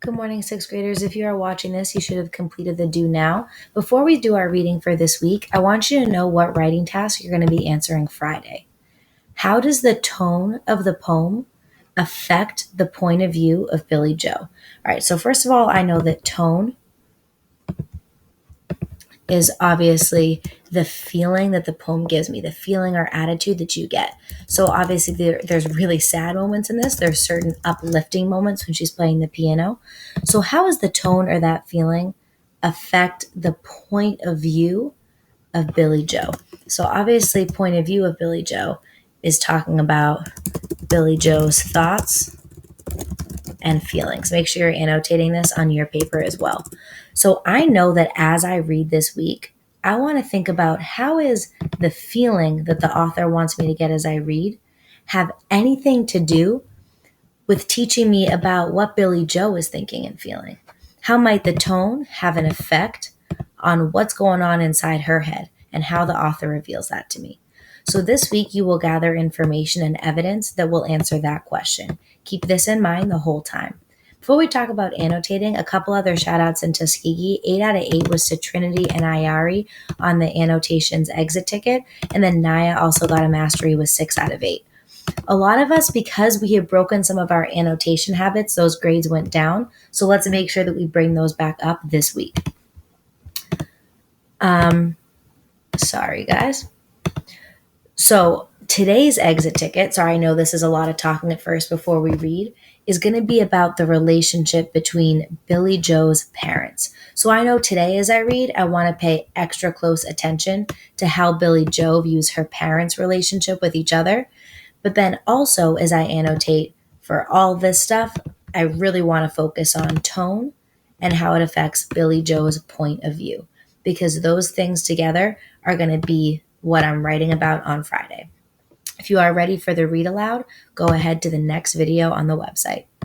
Good morning, sixth graders. If you are watching this, you should have completed the do now. Before we do our reading for this week, I want you to know what writing task you're going to be answering Friday. How does the tone of the poem affect the point of view of Billy Joe? All right, so first of all, I know that tone is obviously the feeling that the poem gives me, the feeling or attitude that you get. So obviously there's really sad moments in this. There's certain uplifting moments when she's playing the piano. So how does the tone or that feeling affect the point of view of Billy Joe? So obviously point of view of Billy Joe is talking about Billy Joe's thoughts and feelings. Make sure you're annotating this on your paper as well. So I know that as I read this week, I want to think about how is the feeling that the author wants me to get as I read have anything to do with teaching me about what Billy Joe is thinking and feeling? How might the tone have an effect on what's going on inside her head and how the author reveals that to me? So this week you will gather information and evidence that will answer that question. Keep this in mind the whole time. Before we talk about annotating, a couple other shout outs in Tuskegee. 8 out of 8 was to Trinity and Ayari on the annotations exit ticket. And then Naya also got a mastery with 6 out of 8. A lot of us, because we have broken some of our annotation habits, those grades went down. So let's make sure that we bring those back up this week. Sorry, guys. So today's exit ticket, sorry, I know this is a lot of talking at first before we read, is going to be about the relationship between Billy Joe's parents. So I know today as I read, I want to pay extra close attention to how Billy Joe views her parents' relationship with each other. But then also as I annotate for all this stuff, I really want to focus on tone and how it affects Billy Joe's point of view, because those things together are going to be what I'm writing about on Friday. If you are ready for the read aloud, go ahead to the next video on the website.